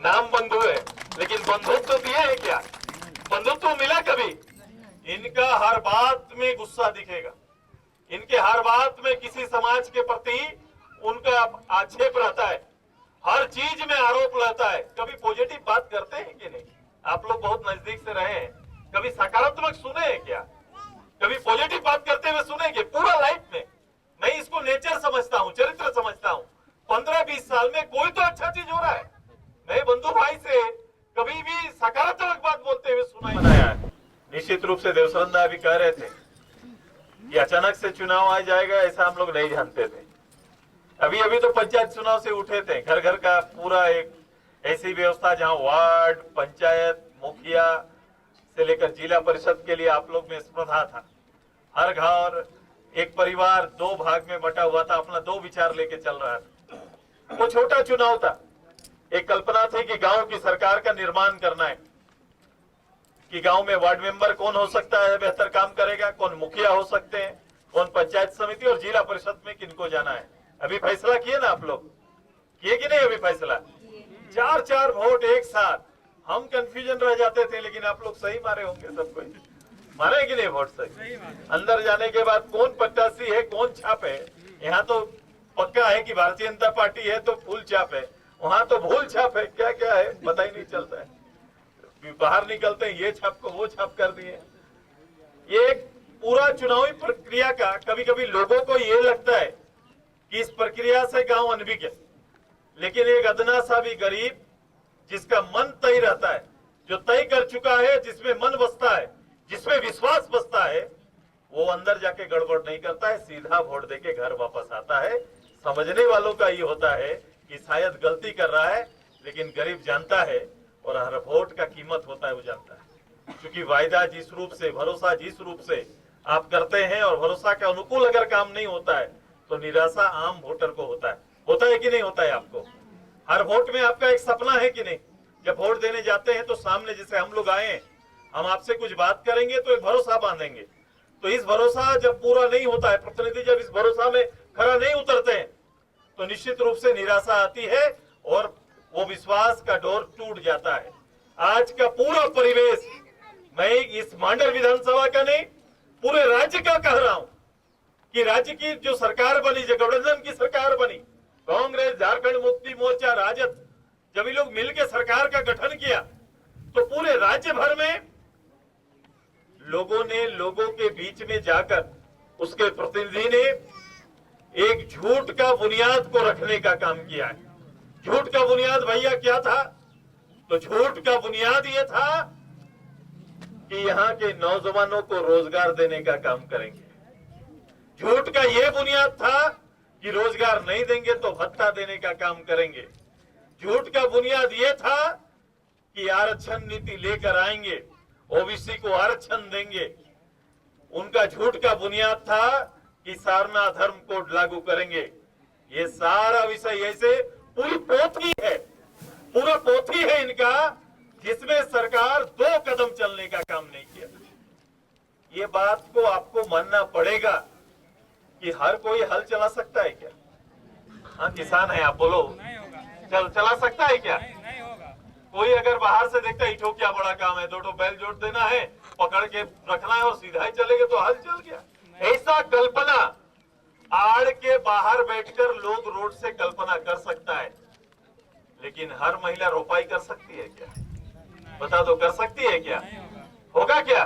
नाम बंधु है, लेकिन बंधुत्व तो दिए है क्या? बंधुत्व तो मिला कभी? इनका हर बात में गुस्सा दिखेगा, इनके हर बात में किसी समाज के प्रति उनका आक्षेप रहता है, हर चीज में आरोप रहता है। कभी पॉजिटिव बात करते हैं कि नहीं? आप लोग बहुत नजदीक से रहे हैं, कभी सकारात्मक सुने हैं क्या? कभी पॉजिटिव बात करते हुए सुनेंगे? पूरा लाइफ में मैं इसको नेचर समझता हूँ, चरित्र समझता हूँ। 15-20 साल में कोई तो अच्छा चीज हो रहा है। मैं बंधु भाई से कभी भी सकारात्मक बात बोलते हुए सुना बनाया है। निश्चित रूप से देवसरंदा अभी कह रहे थे कि अचानक से चुनाव आ जाएगा, ऐसा हम लोग नहीं जानते थे। अभी अभी तो पंचायत चुनाव से उठे थे, घर घर का पूरा एक ऐसी व्यवस्था जहां वार्ड, पंचायत, मुखिया से लेकर जिला परिषद के लिए आप लोग में स्पर्धा था। हर घर एक परिवार दो भाग में बटा हुआ था, अपना दो विचार लेके चल रहा था। वो छोटा चुनाव था, एक कल्पना थी कि गांव की सरकार का निर्माण करना है, कि गांव में वार्ड मेंबर कौन हो सकता है, बेहतर काम करेगा, कौन मुखिया हो सकते हैं, कौन पंचायत समिति और जिला परिषद में किनको जाना है। अभी फैसला किए ना आप लोग? किए कि नहीं? अभी फैसला 4-4 वोट एक साथ। हम कंफ्यूजन रह जाते थे, लेकिन आप लोग सही मारे होंगे। सब कोई मारे कि नहीं वोट सही? अंदर जाने के बाद कौन प्रत्याशी है, कौन छाप है, यहाँ तो पक्का है कि भारतीय जनता पार्टी है तो फुल छाप है, वहां तो भूल छाप है। क्या क्या है पता ही नहीं चलता है। बाहर निकलते हैं ये छाप को वो छाप कर दिए। ये पूरा चुनावी प्रक्रिया का कभी कभी लोगों को ये लगता है कि इस प्रक्रिया से गांव अनभिज्ञ है, लेकिन एक अदना सा भी गरीब जिसका मन तय रहता है, जो तय कर चुका है, जिसमें मन बसता है, जिसमें विश्वास बसता है, वो अंदर जाके गड़बड़ नहीं करता है, सीधा वोट देके घर वापस आता है। समझने वालों का ये होता है कि शायद गलती कर रहा है, लेकिन गरीब जानता है और हर वोट का कीमत होता है वो जानता है। क्योंकि वायदा जिस रूप से, भरोसा जिस रूप से आप करते हैं और भरोसा के अनुकूल अगर काम नहीं होता है तो निराशा आम वोटर को होता है कि नहीं होता है आपको? हर वोट में आपका एक सपना है कि नहीं? जब वोट देने जाते हैं तो सामने जैसे हम लोग आए, हम आपसे कुछ बात करेंगे तो एक भरोसा बांधेंगे, तो इस भरोसा जब पूरा नहीं होता है, प्रतिनिधि जब इस भरोसा में खरा नहीं उतरते हैं तो निश्चित रूप से निराशा आती है और वो विश्वास का डोर टूट जाता है। आज का पूरा परिवेश, मैं इस मांडर विधानसभा का नहीं पूरे राज्य का कह रहा हूं कि राज्य की जो सरकार बनी, जो गठबंधन की सरकार बनी, कांग्रेस, झारखंड मुक्ति मोर्चा, राजद, जब ये लोग मिलकर सरकार का गठन किया तो पूरे राज्य भर में लोगों ने, लोगों के बीच में जाकर उसके प्रतिनिधि ने एक झूठ का बुनियाद को रखने का काम किया है। झूठ का बुनियाद भैया क्या था? तो झूठ का बुनियाद ये था कि यहाँ के नौजवानों को रोजगार देने का काम करेंगे। झूठ का ये बुनियाद था कि रोजगार नहीं देंगे तो भत्ता देने का काम करेंगे। झूठ का बुनियाद ये था कि आरक्षण नीति लेकर आएंगे, ओबीसी को आरक्षण देंगे। उनका झूठ का बुनियाद था कि सारना धर्म कोड लागू करेंगे। ये सारा विषय ऐसे पूरी पोथी है, पूरा पोथी है इनका, जिसमें सरकार 2 कदम चलने का काम नहीं किया। ये बात को आपको मानना पड़ेगा कि हर कोई हल चला सकता है क्या? हाँ, किसान है आप, बोलो चला सकता है क्या? नहीं होगा। कोई अगर बाहर से देखता है इठो क्या बड़ा काम है, 2 बैल जोड़ देना है, पकड़ के रखना है और सीधा ही चलेगा तो हल चल गया। ऐसा कल्पना आड़ के बाहर बैठकर लोग रोड से कल्पना कर सकता है, लेकिन हर महिला रोपाई कर सकती है क्या? बता दो, कर सकती है क्या? होगा क्या?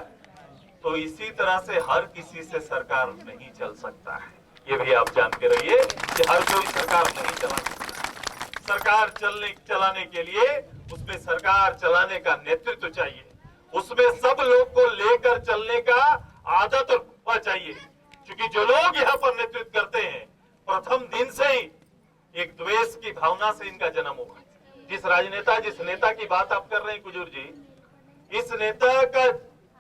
तो इसी तरह से हर किसी से सरकार नहीं चल सकता है। ये भी आप जान के रहिए कि हर कोई सरकार नहीं चला सकता। सरकार चलाने के लिए उसमें सरकार चलाने का नेतृत्व चाहिए, उसमें सब लोग को लेकर चलने का आदत होना चाहिए। क्योंकि जो लोग यहाँ पर नेतृत्व करते हैं, प्रथम दिन से ही एक द्वेष की भावना से इनका जन्म हुआ। जिस राजनेता, जिस नेता की बात आप कर रहे हैं कुजूर जी, इस नेता का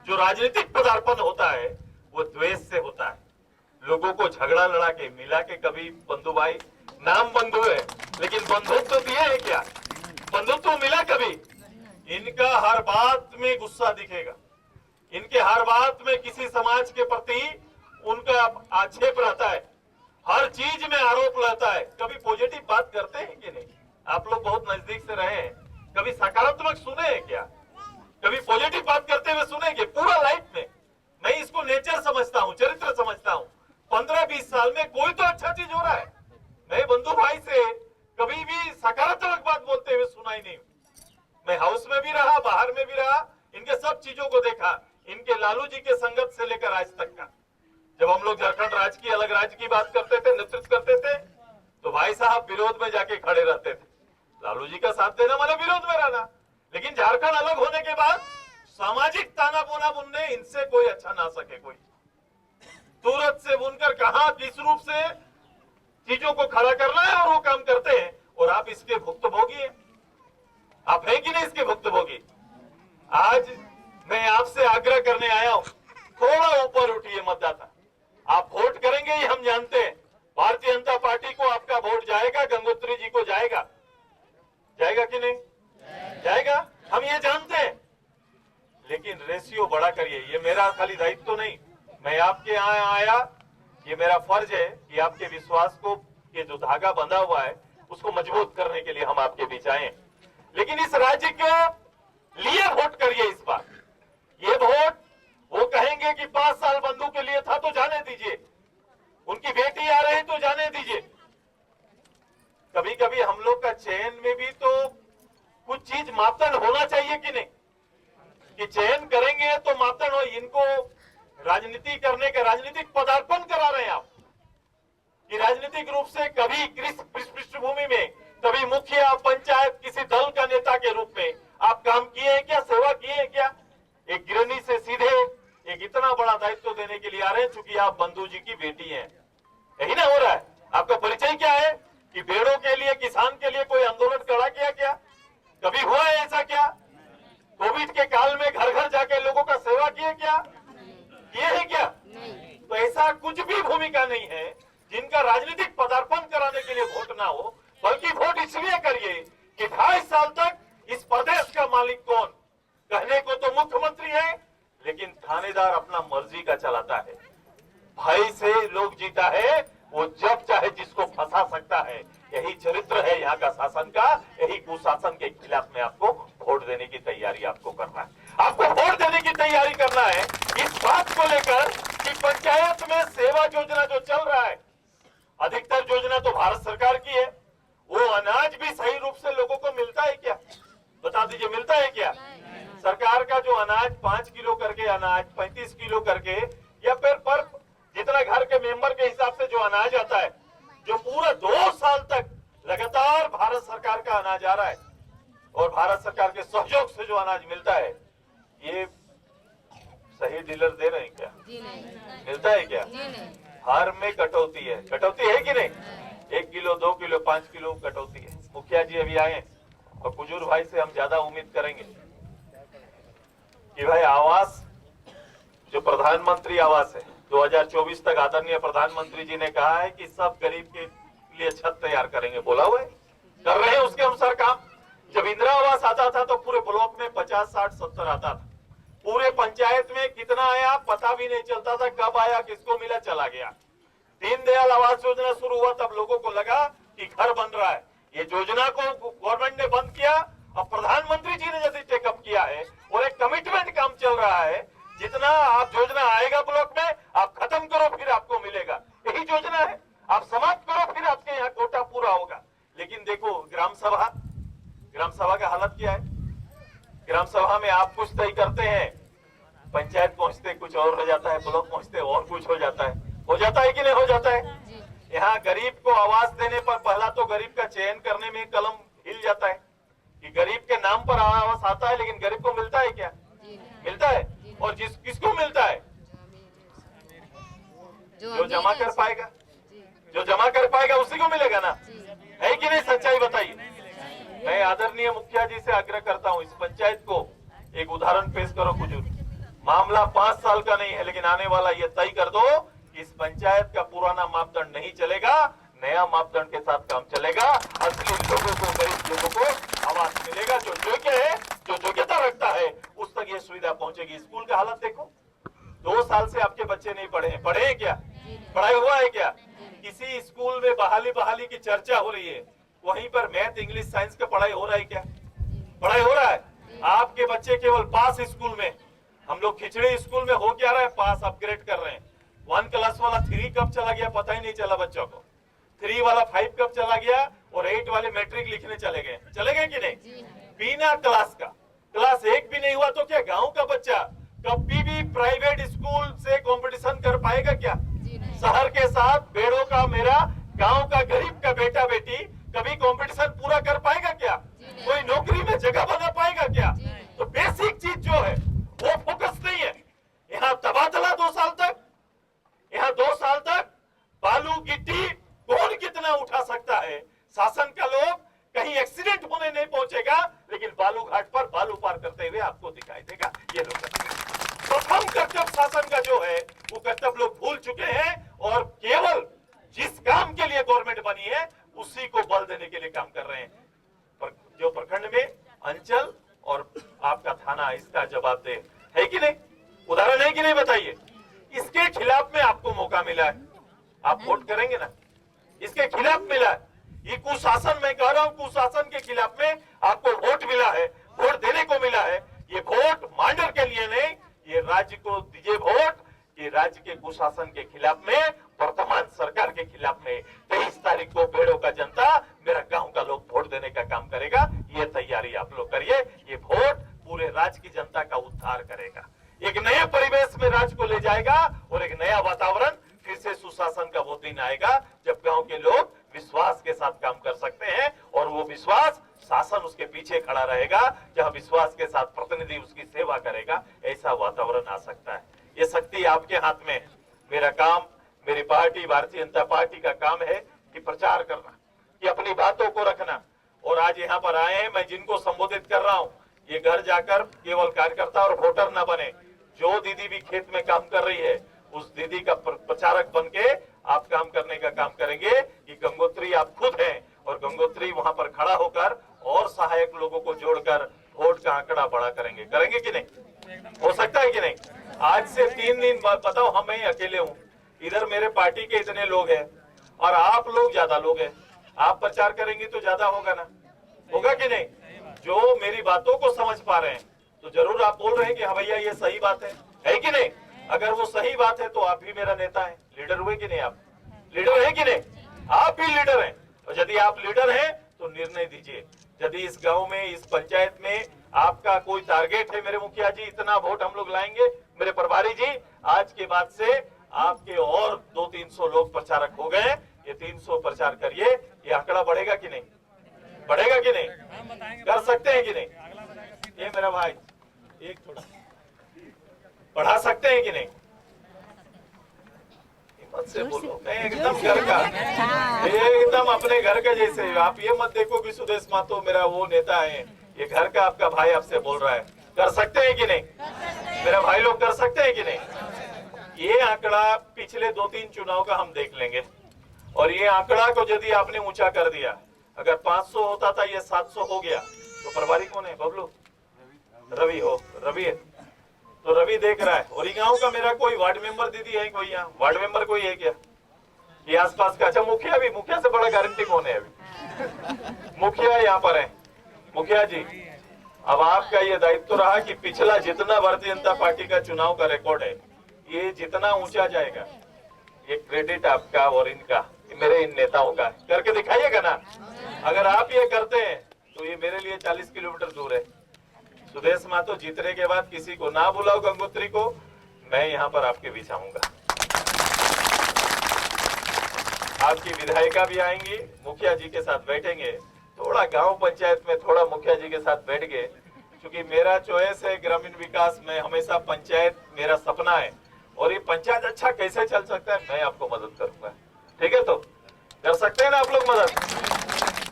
जो राजनीतिक पदार्पण होता है वो द्वेष से होता है। लोगों को झगड़ा लड़ा के मिला के, कभी बंधु भाई, नाम बंधु है, लेकिन बंधुत्व तो दिए है क्या? बंधुत्व तो मिला कभी? इनका हर बात में गुस्सा दिखेगा, इनके हर बात में किसी समाज के प्रति उनका आक्षेप रहता है, हर चीज में आरोप रहता है। कभी पॉजिटिव बात करते हैं कि नहीं? आप लोग बहुत नजदीक से रहे हैं, कभी सकारात्मक सुने हैं क्या? कभी पॉजिटिव बात करते हुए सुनेंगे? पूरा लाइफ में मैं इसको नेचर समझता हूँ, चरित्र समझता हूँ। 15-20 साल में कोई तो अच्छा चीज हो रहा है। मैं बंधु भाई से कभी भी सकारात्मक बात बोलते हुए सुना ही नहीं। मैं हाउस में भी रहा, बाहर में भी रहा, इनके सब चीजों को देखा, इनके लालू जी के संगत से लेकर आज तक का। जब हम लोग झारखंड राज्य की, अलग राज्य की बात करते थे, नेतृत्व करते थे, तो भाई साहब विरोध में जाके खड़े रहते थे। लालू जी का साथ देना माने विरोध में रहना। लेकिन झारखंड अलग होने के बाद सामाजिक ताना बोना बुनने, इनसे कोई अच्छा ना सके कोई। सूरत से बुनकर कहा किस रूप से चीजों को खड़ा करना है, और वो काम करते हैं। और आप इसके भुक्तभोगी हैं। आप है कि नहीं इसके भुक्तभोगी? आज मैं आपसे आग्रह करने आया हूं, थोड़ा ऊपर उठिए मतदाता। आप वोट करेंगे ये हम जानते हैं। भारतीय जनता पार्टी को आपका वोट जाएगा, गंगोत्री जी को जाएगा। जाएगा कि नहीं जाएगा, हम ये जानते हैं। लेकिन रेशियो बड़ा करिए। ये मेरा खाली दायित्व तो नहीं, मैं आपके यहाँ आया, ये मेरा फर्ज है कि आपके विश्वास को, ये जो धागा बंधा हुआ है उसको मजबूत करने के लिए हम आपके बीच आए। लेकिन इस राज्य के लिए वोट करिए इस बार। ये वोट, वो कहेंगे कि 5 साल बंधु के लिए था तो जाने दीजिए, उनकी बेटी आ रही तो जाने दीजिए। कभी कभी हम लोग का चयन में भी तो कुछ चीज मापदंड होना चाहिए कि नहीं, कि चयन करेंगे तो मापदंड हो। इनको राजनीति करने का, राजनीतिक पदार्पण करा रहे हैं आप, कि राजनीतिक रूप से कभी पृष्ठभूमि में, कभी मुखिया, पंचायत, किसी दल का नेता के रूप में आप काम किए हैं क्या, सेवा किए हैं क्या? एक गिरनी से सीधे एक इतना बड़ा दायित्व देने के लिए आ रहे हैं, चूंकि आप बंधु जी की बेटी हैं। यही ना हो रहा है। आपका परिचय क्या है कि भेड़ों के लिए, किसान के लिए कोई आंदोलन खड़ा किया क्या? कभी हुआ है ऐसा क्या? कोविड के काल में घर घर जाके लोगों का सेवा किए क्या? किए है क्या? तो ऐसा कुछ भी भूमिका नहीं है जिनका राजनीतिक पदार्पण कराने के लिए वोट ना हो, बल्कि वोट इसलिए करिए कि 2.5 साल तक इस प्रदेश का मालिक कौन? कहने को तो मुख्यमंत्री है, लेकिन थानेदार अपना मर्जी का चलाता है। भाई से लोग जीता है, वो जब चाहे जिसको फंसा सकता है। यही चरित्र है यहाँ का शासन का। यही कुशासन के खिलाफ में आपको वोट देने की तैयारी आपको करना है। आपको वोट देने की तैयारी करना है इस बात को लेकर कि पंचायत में सेवा योजना जो चल रहा है, अधिकतर योजना तो भारत सरकार की है, वो अनाज भी सही रूप से लोगों को मिलता है क्या? बता दीजिए, मिलता है क्या? सरकार का जो अनाज 5 किलो करके अनाज 35 किलो करके, या फिर पर जितना घर के मेंबर के हिसाब से जो अनाज आता है, जो पूरा 2 साल तक लगातार भारत सरकार का अनाज आ रहा है, और भारत सरकार के सहयोग से जो अनाज मिलता है, ये सही डीलर दे रहे हैं क्या? मिलता है क्या? हर में कटौती है। कटौती है कि नहीं? 1 किलो, 2 किलो, 5 किलो कटौती है। मुखिया जी अभी आए, और कुजूर भाई से हम ज्यादा उम्मीद करेंगे कि भाई आवास, जो प्रधानमंत्री आवास है, 2024 तक आदरणीय प्रधानमंत्री जी ने कहा है कि सब गरीब के लिए छत तैयार करेंगे। बोला हुआ है, कर रहे हैं उसके अनुसार काम। जब इंदिरा आवास आता था तो पूरे ब्लॉक में 50, 60, 70 आता था। पूरे पंचायत में कितना आया पता भी नहीं चलता था, कब आया, किसको मिला, चला गया। दीनदयाल आवास योजना शुरू हुआ तब लोगों को लगा कि घर बन रहा है। ये योजना को गवर्नमेंट ने बंद किया, अब प्रधानमंत्री जी ने यदि टेकअप किया है और एक कमिटमेंट काम चल रहा है, जितना आप योजना आएगा ब्लॉक में, आप खत्म करो फिर आपको मिलेगा। यही योजना है, आप समाप्त करो फिर आपके यहाँ कोटा पूरा होगा। लेकिन देखो ग्राम सभा का हालत क्या है? ग्राम सभा में आप कुछ तय करते हैं, पंचायत पहुंचते कुछ और हो जाता है, ब्लॉक पहुंचते और कुछ हो जाता है। हो जाता है कि नहीं हो जाता है? यहाँ गरीब को आवास देने पर पहला तो गरीब का चयन करने में कलम हिल जाता है कि गरीब के नाम पर आवास आता है, लेकिन गरीब को मिलता है क्या? मिलता है। और किसको मिलता है? जो जमा कर पाएगा, जो जमा कर पाएगा उसी को मिलेगा ना, है कि नहीं? सच्चाई बताइए। मैं आदरणीय मुखिया जी से आग्रह करता हूं, इस पंचायत को एक उदाहरण पेश करो। कुछ मामला 5 साल का नहीं है, लेकिन आने वाला ये तय कर दो कि इस पंचायत का पुराना मापदंड नहीं चलेगा, नया मापदंड के साथ काम चलेगा। असली लोगों को, गरीब लोगों को आवास मिलेगा, जो योग्य है, जो योग्यता रखता है, उस तक ये सुविधा पहुंचेगी। स्कूल का हालत देखो, 2 साल से आपके बच्चे नहीं पढ़े हैं। पढ़े हैं क्या? पढ़ाई हुआ है क्या? किसी स्कूल में बहाली की चर्चा हो रही है, वहीं पर मैथ, इंग्लिश, साइंस का पढ़ाई हो रहा है क्या? पढ़ाई हो रहा है? आपके बच्चे केवल पास स्कूल में, हम लोग खिचड़ी स्कूल में हो क्या रहा है, पास अपग्रेड कर रहे हैं। 1 क्लास वाला 3 कब चला गया पता ही नहीं चला बच्चों को, 3 वाला 5 कब चला गया, और 8 वाले मैट्रिक लिखने चले गए कि नहीं? बिना क्लास का, क्लास 1 भी नहीं हुआ तो क्या गांव का बच्चा कभी भी प्राइवेट स्कूल से कंपटीशन कर पाएगा क्या? शहर के साथ बेड़ों का मेरा गांव का गरीब का बेटा बेटी कभी कंपटीशन पूरा कर पाएगा क्या? कोई नौकरी में जगह बना पाएगा क्या? तो बेसिक चीज जो है वो फोकस नहीं है। यहाँ तबादला 2 साल तक, यहाँ 2 साल तक बालू गिट्टी कौन कितना उठा सकता है? शासन का लोग कहीं एक्सीडेंट होने नहीं पहुंचेगा, लेकिन बालू घाट पर बालू पार करते हुए आपको दिखाई देगा। ये लोग प्रथम कर्तव्य शासन का जो है वो कर्तव्य लोग भूल चुके हैं, और केवल जिस काम के लिए गवर्नमेंट बनी है उसी को बल देने के लिए काम कर रहे हैं। जो प्रखंड में अंचल और आपका थाना इसका जवाबदेह है कि नहीं? उदाहरण है कि नहीं बताइए? इसके खिलाफ में आपको मौका मिला है, आप वोट करेंगे ना? इसके खिलाफ मिला है, ये कुशासन, मैं कह रहा हूं कुशासन के खिलाफ में आपको वोट मिला है, वोट देने को मिला है। ये वोट मांडर के लिए नहीं, ये राज्य को दीजिए वोट, ये राज्य के कुशासन के खिलाफ में, वर्तमान सरकार के खिलाफ में 23 तारीख को बेड़ों का जनता, मेरा गांव का लोग वोट देने का काम करेगा। ये तैयारी आप लोग करिए, ये वोट पूरे राज्य की जनता का उद्धार करेगा, एक नए परिवेश में राज्य को ले जाएगा, और एक नया वातावरण, फिर से सुशासन का वो दिन आएगा जब गांव के लोग विश्वास के साथ काम कर सकते हैं, और वो विश्वास शासन उसके पीछे खड़ा रहेगा, जहां विश्वास के साथ प्रतिनिधि उसकी सेवा करेगा, ऐसा वातावरण आ सकता है। ये शक्ति आपके हाथ में है। मेरा काम, मेरी पार्टी भारतीय जनता पार्टी का काम है कि प्रचार करना, कि अपनी बातों को रखना। और आज यहाँ पर आए हैं, मैं जिनको संबोधित कर रहा हूँ, ये घर जाकर केवल कार्यकर्ता और वोटर न बने। जो दीदी भी खेत में काम कर रही है, उस दीदी का प्रचारक बन के आप काम करने का काम करेंगे। कि गंगोत्री आप खुद हैं, और गंगोत्री वहां पर खड़ा होकर और सहायक लोगों को जोड़कर वोट का आंकड़ा बड़ा करेंगे कि नहीं? हो सकता है कि नहीं? आज से 3 दिन बाद बताओ, हम ही अकेले हूँ, इधर मेरे पार्टी के इतने लोग हैं, और आप लोग ज्यादा लोग हैं। आप प्रचार करेंगे तो ज्यादा होगा ना, होगा कि नहीं? जो मेरी बातों को समझ पा रहे हैं तो जरूर आप बोल रहे हैं कि हाँ भैया ये सही बात है कि नहीं? अगर वो सही बात है तो आप भी मेरा नेता है, लीडर हुए कि नहीं? आप लीडर है कि नहीं? आप भी लीडर हैं, और यदि आप लीडर हैं तो निर्णय दीजिए। यदि इस गांव में, इस पंचायत में आपका कोई टारगेट है, मेरे मुखिया जी इतना वोट हम लोग लाएंगे, मेरे प्रभारी जी, आज के बाद से आपके और 200-300 लोग प्रचारक हो गए, ये 300 प्रचार करिए, ये आंकड़ा बढ़ेगा कि नहीं? बढ़ेगा कि नहीं? कर सकते हैं कि नहीं? ये मेरा भाई एक थोड़ा बढ़ा सकते हैं कि नहीं? हिम्मत से बोलो, मैं एकदम घर का, एकदम अपने घर के जैसे। आप ये मत देखो कि सुदेश मातो मेरा वो नेता है, ये घर का आपका भाई आपसे बोल रहा है। कर सकते हैं कि नहीं? मेरा भाई लोग कर सकते हैं कि नहीं? ये आंकड़ा पिछले 2-3 चुनाव का हम देख लेंगे, और ये आंकड़ा को यदि आपने ऊंचा कर दिया, अगर 500 होता था, ये 700 हो गया, तो प्रभारी कौन है? बबलू, रवि हो, रवि है तो रवि देख रहा है। और गांव का मेरा कोई वार्ड मेंबर दीदी है कोई? यहाँ वार्ड मेंबर कोई है क्या ये आसपास का? अच्छा, मुखिया भी, मुखिया से बड़ा गारंटी कौन है अभी? मुखिया यहाँ पर है। मुखिया जी, अब आपका ये दायित्व रहा कि पिछला जितना भारतीय जनता पार्टी का चुनाव का रिकॉर्ड है, ये जितना ऊंचा जाएगा, ये क्रेडिट आपका और इनका, मेरे इन नेताओं का, करके दिखाइएगा ना। अगर आप ये करते हैं तो ये मेरे लिए 40 किलोमीटर दूर है। सुदेश मातो जीतने के बाद किसी को ना बुलाओ गंगोत्री को, मैं यहाँ पर आपके बीच आऊंगा। आपकी विधायिका भी आएंगी, मुखिया जी के साथ बैठेंगे, थोड़ा गांव पंचायत में थोड़ा मुखिया जी के साथ बैठ गए, क्योंकि मेरा चॉइस है ग्रामीण विकास में, हमेशा पंचायत मेरा सपना है, और ये पंचायत अच्छा कैसे चल सकता है, मैं आपको मदद करूंगा। ठीक है, तो कर सकते हैं ना आप लोग मदद?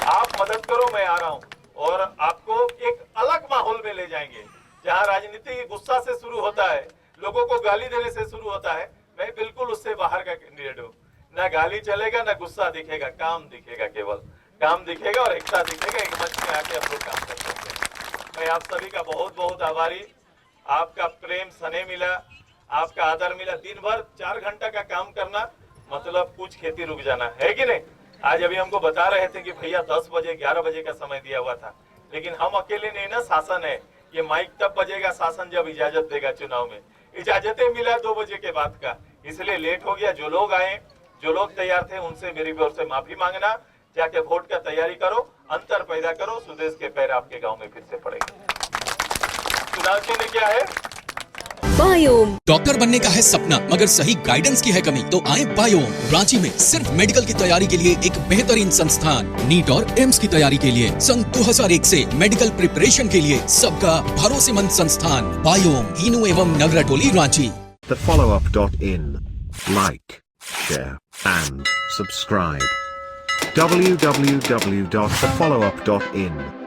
आप मदद करो, मैं आ रहा हूँ, और आपको एक अलग माहौल में ले जाएंगे, जहाँ राजनीति गुस्सा से शुरू होता है, लोगों को गाली देने से शुरू होता है। मैं बिल्कुल उससे बाहर का कैंडिडेट हूँ। ना गाली चलेगा, ना गुस्सा दिखेगा, काम दिखेगा, केवल काम दिखेगा और एकता दिखेगा। एक मंच में आके हम लोग काम कर सकते हैं। मैं आप सभी का बहुत बहुत आभारी। आपका प्रेम स्नेह मिला, आपका आदर मिला। दिन भर 4 घंटा का काम करना मतलब कुछ खेती रुक जाना है कि नहीं? आज अभी हमको बता रहे थे कि भैया 10 बजे 11 बजे का समय दिया हुआ था, लेकिन हम अकेले नहीं ना, शासन है। ये माइक तब बजेगा शासन जब इजाजत देगा चुनाव में। इजाजतें मिला 2 बजे के बाद का, इसलिए लेट हो गया। जो लोग आए, जो लोग तैयार थे, उनसे मेरी ओर से माफी मांगना। जाके वोट का तैयारी करो, अंतर पैदा करो, सुदेश के पैर आपके गांव में फिर से पड़ेंगे। चुनाव चिन्ह क्या है? बायोम। डॉक्टर बनने का है सपना, मगर सही गाइडेंस की है कमी, तो आए बायोम। रांची में सिर्फ मेडिकल की तैयारी के लिए एक बेहतरीन संस्थान, नीट और एम्स की तैयारी के लिए सन 2001 से मेडिकल प्रिपरेशन के लिए सबका भरोसेमंद संस्थान बायोम, हीनू एवं नगरा टोली, Ranchi. thefollowup.in. Like, share, and subscribe. www.thefollowup.in